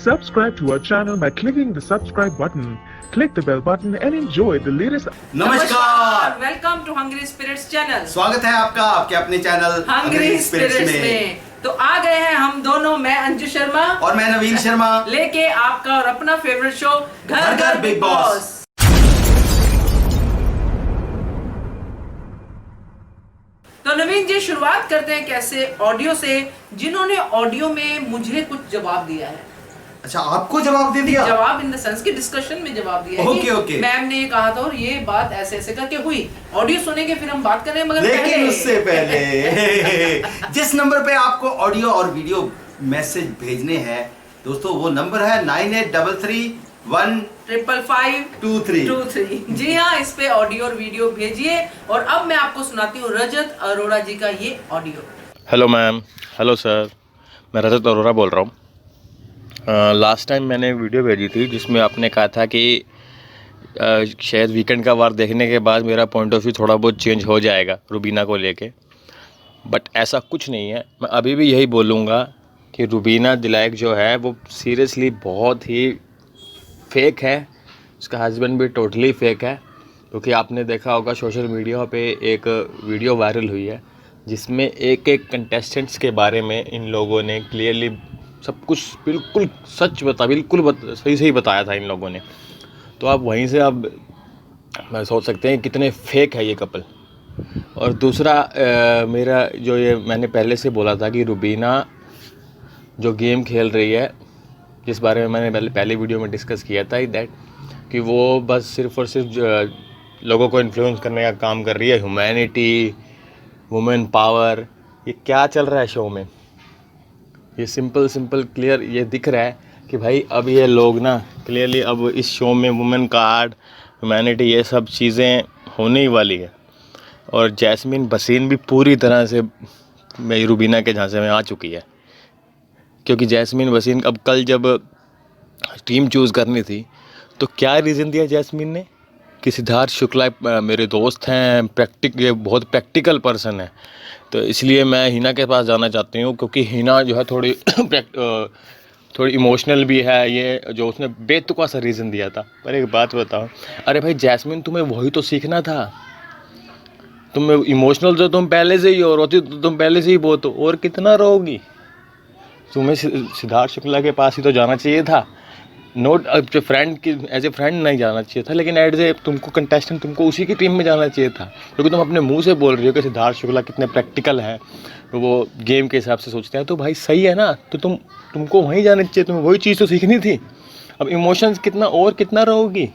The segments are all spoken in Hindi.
Subscribe to our channel by clicking the subscribe button. Click the bell button and enjoy the latest. नमस्कार, welcome to Hungry Spirits channel. स्वागत है आपका आपके अपने चैनल हंग्री स्पिरिट्स में। तो आ गए हैं हम दोनों, मैं अंजू शर्मा और मैं नवीन शर्मा, लेके आपका और अपना फेवरेट शो घर घर बिग बॉस। तो नवीन जी, शुरुआत करते हैं कैसे ऑडियो से, जिन्होंने ऑडियो में मुझे कुछ जवाब दिया है। अच्छा, आपको जवाब दे दिया? जवाब इन द सेंस की डिस्कशन में जवाब दिया है। ओके। मैम ने ये कहा था और ये बात ऐसे ऐसे करके हुई। ऑडियो सुनेंगे फिर हम बात करें, मगर लेकिन उससे पहले जिस नंबर पे आपको ऑडियो और वीडियो मैसेज भेजने हैं दोस्तों, वो नंबर है 9833155523। जी हाँ, इस पे ऑडियो और वीडियो भेजिए। और अब मैं आपको सुनाती हूँ रजत अरोड़ा जी का ये audio. Hello ma'am, hello sir, मैं रजत अरोड़ा बोल रहा हूँ। लास्ट टाइम मैंने वीडियो भेजी थी जिसमें आपने कहा था कि शायद वीकेंड का वार देखने के बाद मेरा पॉइंट ऑफ व्यू थोड़ा बहुत चेंज हो जाएगा रुबीना को लेके, बट ऐसा कुछ नहीं है। मैं अभी भी यही बोलूँगा कि रुबीना दिलायक जो है वो सीरियसली बहुत ही फेक है। उसका हस्बैंड भी टोटली फेक है, क्योंकि आपने देखा होगा सोशल मीडिया पे एक वीडियो वायरल हुई है जिसमें एक एक कंटेस्टेंट्स के बारे में इन लोगों ने क्लियरली सब कुछ बिल्कुल सही बताया था इन लोगों ने। तो आप वहीं से आप सोच सकते हैं कितने फेक है ये कपल। और दूसरा मेरा जो ये मैंने पहले से बोला था कि रुबीना जो गेम खेल रही है, जिस बारे में मैंने पहले वीडियो में डिस्कस किया था दैट कि वो बस सिर्फ़ और सिर्फ लोगों को इन्फ्लुएंस करने का काम कर रही है। ह्यूमैनिटी, वुमेन पावर, ये क्या चल रहा है शो में? ये सिंपल क्लियर ये दिख रहा है कि भाई अब ये लोग ना क्लियरली अब इस शो में वुमेन कार्ड, ह्यूमैनिटी, ये सब चीज़ें होने ही वाली है। और जैस्मीन बसीन भी पूरी तरह से मेरी रुबीना के झांसे में आ चुकी है, क्योंकि जैस्मीन बसीन अब कल जब टीम चूज़ करनी थी तो क्या रीज़न दिया जैस्मीन ने कि सिद्धार्थ शुक्ला मेरे दोस्त हैं, ये बहुत प्रैक्टिकल पर्सन है, तो इसलिए मैं हिना के पास जाना चाहती हूँ, क्योंकि हिना जो है थोड़ी इमोशनल भी है। ये जो उसने बेतुका सा रीज़न दिया था। पर एक बात बताओ, अरे भाई जैस्मीन, तुम्हें वही तो सीखना था। तुम्हें इमोशनल जो तुम पहले से ही हो, रोती तो तुम पहले से ही बहुत हो, और कितना रोगी? तुम्हें सिद्धार्थ शुक्ला के पास ही तो जाना चाहिए था। नोट फ्रेंड की एज ए फ्रेंड नहीं जाना चाहिए था, लेकिन एज ए तुमको कंटेस्टेंट तुमको उसी की टीम में जाना चाहिए था, क्योंकि तुम अपने मुंह से बोल रही हो कि सिद्धार्थ शुक्ला कितने प्रैक्टिकल है, तो वो गेम के हिसाब से सोचते हैं। तो भाई सही है ना, तो तुमको वहीं जाना चाहिए, तुम्हें वही चीज़ तो सीखनी थी। अब इमोशंस कितना रहोगी?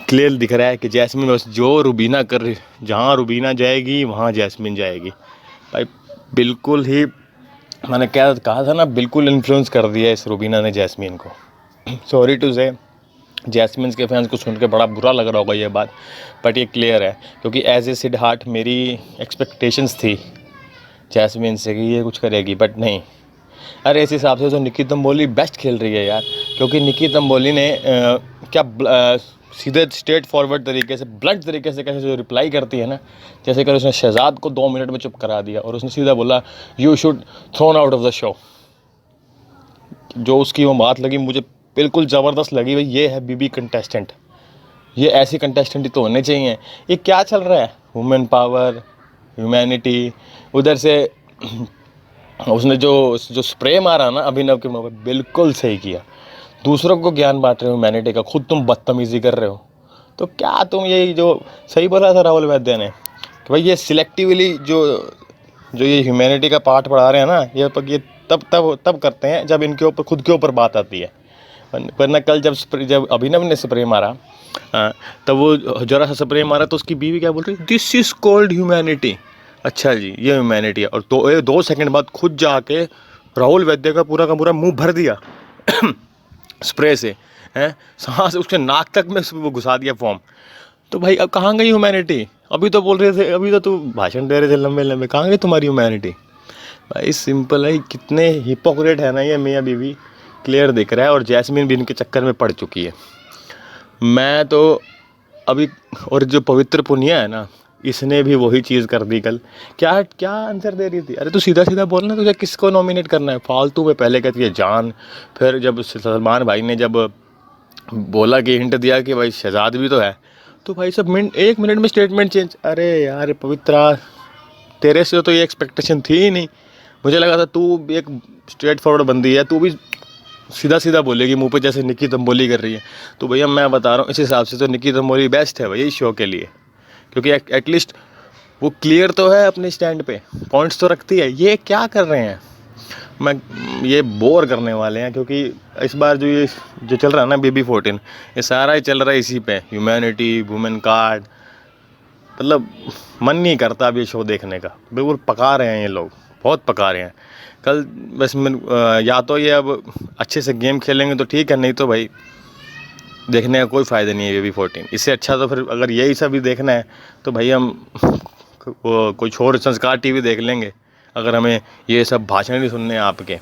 क्लियर दिख रहा है कि जैस्मीन बस जो रुबीना कर रही, जहाँ रुबीना जाएगी वहाँ जैस्मीन जाएगी। भाई बिल्कुल ही मैंने क्या कहा था ना, बिल्कुल इन्फ्लुएंस कर दिया इस रुबीना ने जैस्मीन को। सॉरी टू से जैस्मीन के फैंस को सुन के बड़ा बुरा लग रहा होगा ये बात, बट ये क्लियर है, क्योंकि एज ए सिद्धार्थ मेरी एक्सपेक्टेशंस थी जैस्मीन से कि ये कुछ करेगी, बट नहीं। अरे इस हिसाब से तो निकी तंबोली बेस्ट खेल रही है यार, क्योंकि निकी तंबोली ने सीधे स्ट्रेट फॉरवर्ड तरीके से, ब्लंट तरीके से कैसे जो रिप्लाई करती है ना, जैसे कि उसने शहजाद को 2 मिनट में चुप करा दिया और उसने सीधा बोला you should thrown out of the show. जो उसकी वो बात लगी मुझे बिल्कुल ज़बरदस्त लगी। भाई ये है बीबी कंटेस्टेंट, ये ऐसी कंटेस्टेंट ही तो होने चाहिए। ये क्या चल रहा है? वुमेन पावर, ह्यूमैनिटी, उधर से उसने जो स्प्रे मारा ना अभिनव के मुँह पे, बिल्कुल सही किया। दूसरों को ज्ञान बांट रहे हो ह्यूमैनिटी का, खुद तुम बदतमीज़ी कर रहे हो। तो क्या तुम ये जो सही बोला था राहुल वैद्य ने कि भाई ये सिलेक्टिवली जो ये ह्यूमैनिटी का पार्ट पढ़ा रहे हैं ना, ये तब करते हैं जब इनके ऊपर खुद के ऊपर बात आती है। वरना कल जब अभिनव ने स्प्रे मारा, तब वो जरा सा स्प्रे मारा तो उसकी बीवी क्या बोल रही, दिस इज़ कॉल्ड ह्यूमैनिटी। अच्छा जी, ये ह्यूमैनिटी है। और 2 सेकंड बाद खुद जाके राहुल वैद्य का पूरा मुँह भर दिया स्प्रे से, हैं, सांस उसके नाक तक में वो घुसा दिया फॉर्म। तो भाई अब कहाँ गई ह्यूमैनिटी? अभी तो बोल रहे थे, अभी तो भाषण दे रहे थे लंबे, कहाँ गई तुम्हारी ह्यूमैनिटी? भाई सिंपल है, कितने हिपोक्रेट है ना ये मियाँ बीवी, क्लियर दिख रहा है। और जैस्मीन भी इनके चक्कर में पड़ चुकी है। मैं तो अभी, और जो पवित्र पुनिया है ना, इसने भी वही चीज़ कर दी कल। क्या क्या आंसर दे रही थी? अरे तू सीधा सीधा बोलना, तुझे किसको नॉमिनेट करना है? फालतू में पहले कहती है जान, फिर जब सलमान भाई ने जब बोला कि हिंट दिया कि भाई शहजाद भी तो है, तो भाई सब 1 मिनट में स्टेटमेंट चेंज। अरे यार पवित्रा, तेरे से तो ये एक्सपेक्टेशन थी ही नहीं। मुझे लगा था तू एक स्ट्रेट फॉरवर्ड बंदी है, तू भी सीधा सीधा बोलेगी मुंह पे, जैसे निक्की तंबोली कर रही है। तो भैया मैं बता रहा हूँ, इस हिसाब से तो निक्की तंबोली बेस्ट है भैया इस शो के लिए, क्योंकि एटलीस्ट वो क्लियर तो है अपने स्टैंड पे, पॉइंट्स तो रखती है। ये क्या कर रहे हैं? मैं ये बोर करने वाले हैं, क्योंकि इस बार जो चल रहा है ना BB14, ये सारा ही चल रहा है इसी पे, ह्यूमैनिटी, वुमेन कार्ड। मतलब मन नहीं करता अब ये शो देखने का, बिल्कुल पका रहे हैं ये लोग, बहुत पका रहे हैं। कल बस या तो ये अब अच्छे से गेम खेलेंगे तो ठीक है, नहीं तो भाई देखने का कोई फ़ायदा नहीं है BB14। इससे अच्छा तो फिर अगर यही सब ही देखना है तो भाई हम कोई और संस्कार TV देख लेंगे, अगर हमें ये सब भाषण नहीं सुनने हैं आपके।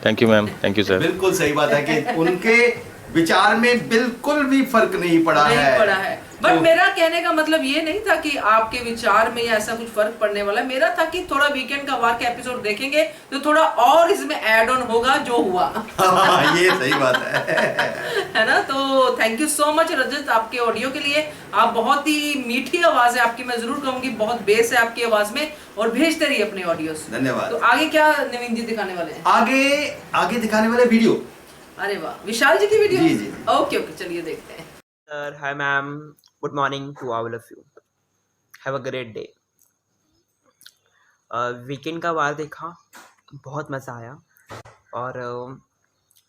Thank you ma'am, thank you sir. बिल्कुल सही बात है कि उनके विचार में बिल्कुल भी फर्क नहीं पड़ा है। बट मेरा कहने का मतलब ये नहीं था कि आपके विचार में ऐसा कुछ फर्क पड़ने वाला, मेरा था कि थोड़ा वीकेंड का वार का एपिसोड देखेंगे तो थोड़ा और इसमें ऐड ऑन होगा जो हुआ। ये सही बात है ना। तो थैंक यू सो मच रजत आपके ऑडियो के लिए। आप बहुत ही मीठी आवाज है आपकी, मैं जरूर कहूंगी बहुत बेस है आपकी आवाज में, और भेजते रहिए अपने ऑडियोस। धन्यवाद। तो आगे क्या नवीन जी दिखाने वाले हैं? आगे दिखाने वाले वीडियो, अरे वाह, विशाल जी की वीडियो। जी। ओके चलिए देखते हैं। Sir, hi ma'am. Good morning to all of you. Have a great day. Weekend का वार देखा, बहुत मज़ा आया। और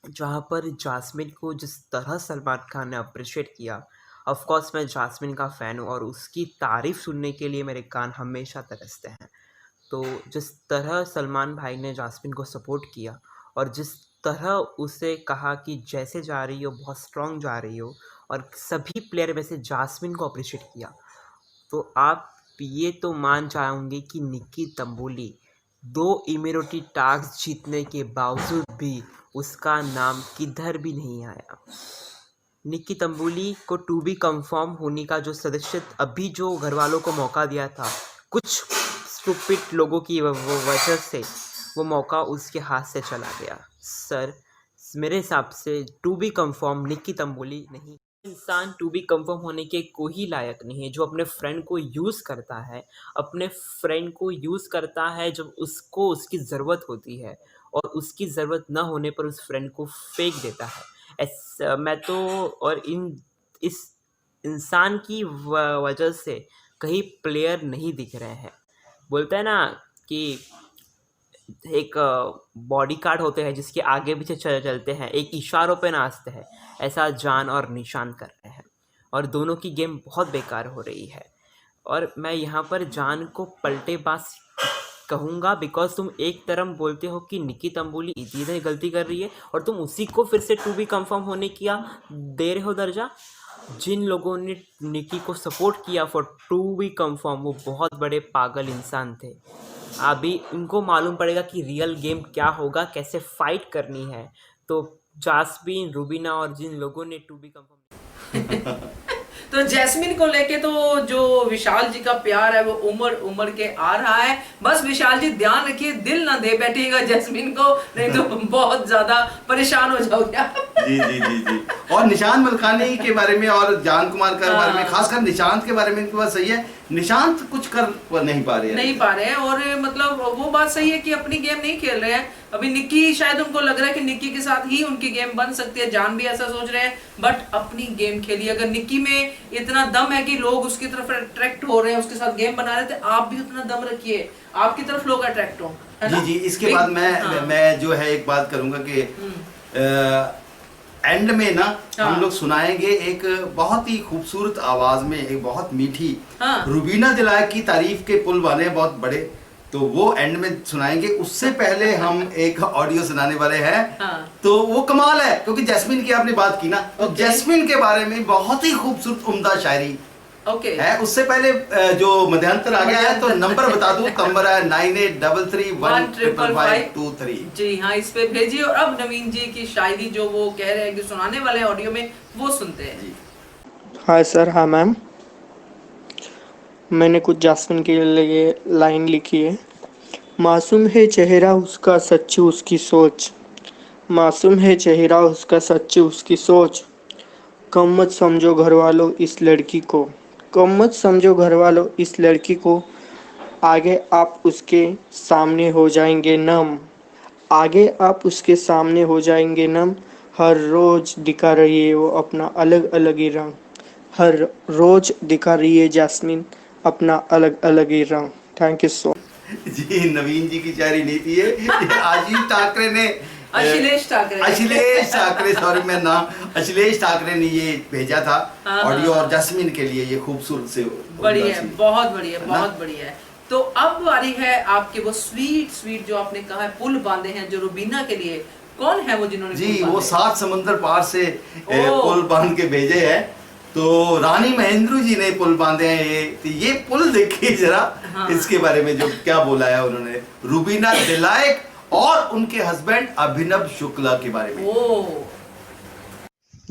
जहाँ पर जास्मिन को जिस तरह सलमान खान ने अप्रिशिएट किया, ऑफ कोर्स मैं जास्मिन का फ़ैन हूँ और उसकी तारीफ़ सुनने के लिए मेरे कान हमेशा तरसते हैं। तो जिस तरह सलमान भाई ने जास्मिन को सपोर्ट किया और जिस तरह उसे कहा कि जैसे जा रही हो बहुत स्ट्रॉन्ग जा रही हो, और सभी प्लेयर में से जास्मिन को अप्रिशिएट किया, तो आप ये तो मान जाओगे कि निक्की तंबोली 2 इम्यूनिटी टास्क जीतने के बावजूद भी उसका नाम किधर भी नहीं आया। निक्की तंबोली को टू बी कंफर्म होने का जो सदस्य अभी जो घर वालों को मौका दिया था, कुछ स्टूपिड लोगों की वजह से वो मौका उसके हाथ से चला गया। सर, मेरे हिसाब से to be confirm Nikki Tamboli नहीं, इंसान टू बी कंफर्म होने के कोई लायक नहीं है। जो अपने फ्रेंड को यूज़ करता है, अपने फ्रेंड को यूज़ करता है जब उसको उसकी ज़रूरत होती है, और उसकी ज़रूरत ना होने पर उस फ्रेंड को फेंक देता है। मैं तो और इस इंसान की वजह से कहीं प्लेयर नहीं दिख रहे हैं। बोलते हैं ना कि एक बॉडी कार्ड होते हैं जिसके आगे पीछे चलते हैं, एक इशारों पे नाचते हैं, ऐसा जान और निशान कर रहे हैं, और दोनों की गेम बहुत बेकार हो रही है। और मैं यहाँ पर जान को पलटेबाज कहूँगा, बिकॉज तुम एक तरफ बोलते हो कि निक्की तंबोली इतनी गलती कर रही है और तुम उसी को फिर से टू बी कंफर्म होने किया दे रहे हो दर्जा। जिन लोगों ने निक्की को सपोर्ट किया फॉर टू बी कंफर्म, वो बहुत बड़े पागल इंसान थे। अभी उनको मालूम पड़ेगा कि रियल गेम क्या होगा, कैसे फाइट करनी है। तो जास्मिन, रूबीना और जिन लोगों ने टू बी कंफर्म तो जैस्मिन को लेके तो जो विशाल जी का प्यार है वो उमड़ के आ रहा है। बस विशाल जी ध्यान रखिए, दिल ना दे बैठिएगा जैस्मिन को, नहीं तो बहुत ज्यादा परेशान हो जाओगे। जी। और निशांत मलखानी के बारे में और जान कुमार के बारे में, खासकर निशांत के बारे में इनकी बात सही है, निशांत कुछ कर नहीं पा रहे हैं। और मतलब वो बात सही है कि अपनी गेम नहीं खेल रहे हैं। अभी निक्की, शायद उनको लग रहा है कि निक्की के साथ ही उनकी गेम बन सकती है, जान भी ऐसा सोच रहे हैं, बट अपनी गेम खेलिए। अगर निक्की में इतना दम है कि लोग उसकी तरफ अट्रैक्ट हो रहे हैं, उसके साथ गेम बना रहे थे, आप भी उतना दम रखिए, आपकी तरफ लोग अट्रैक्ट हो। जी। इसके बाद मैं जो है एक बात करूंगा कि एंड में ना हम लोग सुनाएंगे एक बहुत ही खूबसूरत आवाज में, एक बहुत मीठी रूबीना दिलाय की तारीफ के पुल वाले बहुत बड़े, तो वो एंड में सुनाएंगे। उससे पहले हम एक ऑडियो सुनाने वाले हैं। तो वो कमाल है, क्योंकि जैस्मिन की आपने बात की ना, तो जैस्मिन के बारे में बहुत ही खूबसूरत उम्दा शायरी है। उससे पहले जो मध्यांतर आ गया है, तो नंबर बता दूं, नंबर है 9833155523। जी हाँ, इस पे भेजिए। और अब नवीन जी की शायरी जो वो कह रहे हैं कि सुनाने वाले ऑडियो में, वो सुनते हैं। हाय सर, हाँ मैम। मैंने कुछ जास्मिन के लिए लाइन लिखी है। मासूम है चेहरा उसका सच्ची उसकी सोच, मासूम है चेहरा उसका सच्ची उसकी सोच। कम मत समझो घर वालों इस लड़की को, कम मत समझो घर वालों इस लड़की को। आगे आप उसके सामने हो जाएंगे नम, आगे आप उसके सामने हो जाएंगे नम। हर रोज दिखा रही है वो अपना अलग अलग ही रंग, हर रोज दिखा रही है जास्मिन अपना अलग अलग ही रंग। थैंक यू सो जी नवीन जी की शायरी नहीं थी ये आशीष ठाकरे ने अखिलेश ठाकरे सॉरी मैं नाम अखिलेश ठाकरे ने ये भेजा था ऑडियो और जैस्मिन के लिए ये खूबसूरत से बढ़िया है, बहुत बढ़िया, बहुत बढ़िया है। तो अब बारी है आपके वो स्वीट जो आपने कहा है पुल बांधे हैं जो रूबीना के लिए, कौन है वो जिन्होंने जी वो 7 समंदर पार से पुल बांध के भेजे हैं। तो रानी महेंद्र जी ने पुल बांधे हैं ये, तो ये पुल देखिए जरा। हाँ। इसके बारे में जो क्या बोला है उन्होंने रूबीना दिलायक और उनके हस्बैंड अभिनव शुक्ला के बारे में।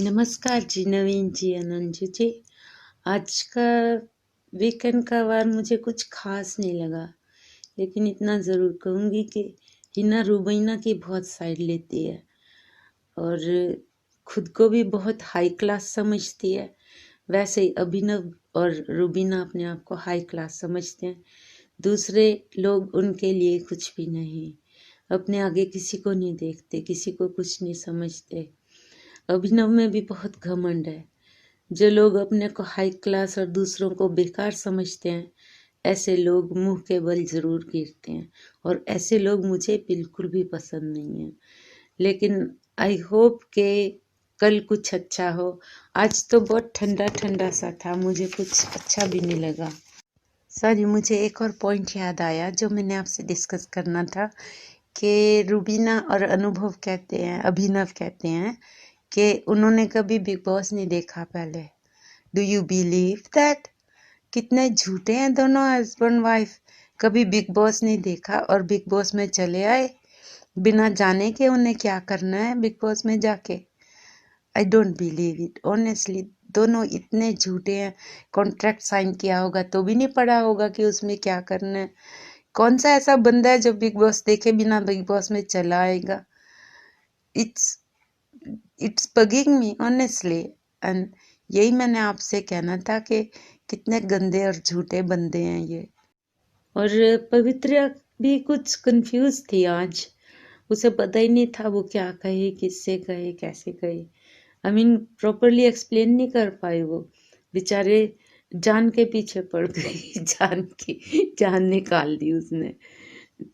नमस्कार जी नवीन जी, अनंजू जी। आज का वीकेंड का वार मुझे कुछ खास नहीं लगा, लेकिन इतना ज़रूर कहूँगी कि हिना रूबीना की बहुत साइड लेती है और खुद को भी बहुत हाई क्लास समझती है। वैसे ही अभिनव और रूबीना अपने आप को हाई क्लास समझते हैं, दूसरे लोग उनके लिए कुछ भी नहीं, अपने आगे किसी को नहीं देखते, किसी को कुछ नहीं समझते। अभिनव में भी बहुत घमंड है। जो लोग अपने को हाई क्लास और दूसरों को बेकार समझते हैं, ऐसे लोग मुंह के बल ज़रूर गिरते हैं और ऐसे लोग मुझे बिल्कुल भी पसंद नहीं हैं। लेकिन आई होप कि कल कुछ अच्छा हो। आज तो बहुत ठंडा ठंडा सा था, मुझे कुछ अच्छा भी नहीं लगा। सॉरी, मुझे एक और पॉइंट याद आया जो मैंने आपसे डिस्कस करना था कि रूबीना और अभिनव कहते हैं कि उन्होंने कभी बिग बॉस नहीं देखा पहले। Do you believe that? कितने झूठे हैं दोनों हस्बैंड वाइफ। कभी बिग बॉस नहीं देखा और बिग बॉस में चले आए बिना जाने के उन्हें क्या करना है बिग बॉस में जाके। I don't believe it honestly. दोनों इतने झूठे हैं। कॉन्ट्रैक्ट साइन किया होगा तो भी नहीं पढ़ा होगा कि उसमें क्या करना है। कौन सा ऐसा बंदा है जो बिग बॉस देखे बिना बिग बॉस में चला आएगा? It's bugging me honestly. And यही मैंने आपसे कहना था कि कितने गंदे और झूठे बंदे हैं ये। और पवित्रा भी कुछ कंफ्यूज थी आज, उसे पता ही नहीं था वो क्या कहे, किससे कहे, कैसे कहे। आई मीन प्रॉपरली एक्सप्लेन नहीं कर पाई वो, बेचारे जान के पीछे पड़ गई। जान निकाल दी उसने।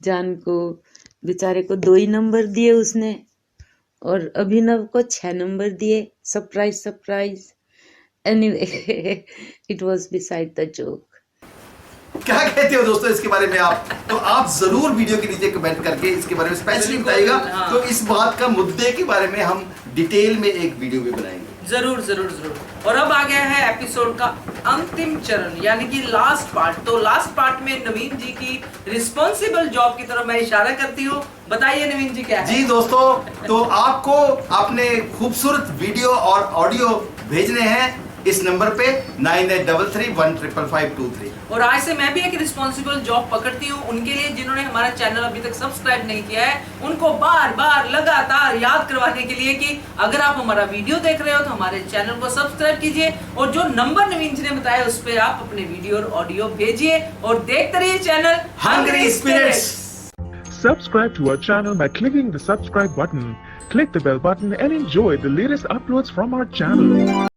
जान को बेचारे को 2 ही नंबर दिए उसने और अभिनव को 6 नंबर दिए। Surprise. Anyway it was beside the joke. क्या कहते हो दोस्तों इसके बारे में आप? तो आप जरूर वीडियो के नीचे कमेंट करके इसके बारे में स्पेशली बताइएगा। तो इस बात का मुद्दे के बारे में हम डिटेल में एक वीडियो भी बनाएंगे। जरूर। और अब आ गया है एपिसोड का अंतिम चरण, यानी कि लास्ट पार्ट। तो लास्ट पार्ट में नवीन जी की रिस्पॉन्सिबल जॉब की तरफ मैं इशारा करती हूँ। बताइए नवीन जी क्या है? जी दोस्तों, तो आपको अपने खूबसूरत वीडियो और ऑडियो भेजने हैं इस नंबर पे 9833155523। और आज से मैं भी एक रिस्पॉन्सिबल जॉब पकड़ती हूँ उनके लिए जिन्होंने हमारा चैनल अभी तक सब्सक्राइब नहीं किया है। उनको बार लगातार याद करवाने के लिए कि अगर आप हमारा वीडियो देख रहे हो तो हमारे चैनल को सब्सक्राइब कीजिए और जो नंबर नवीन जी ने बताया उस पर आप अपने वीडियो और ऑडियो भेजिए और देखते रहिए channel Hungry Spirits. Subscribe to our channel by clicking the subscribe button. Click the bell button and enjoy the latest uploads from our channel.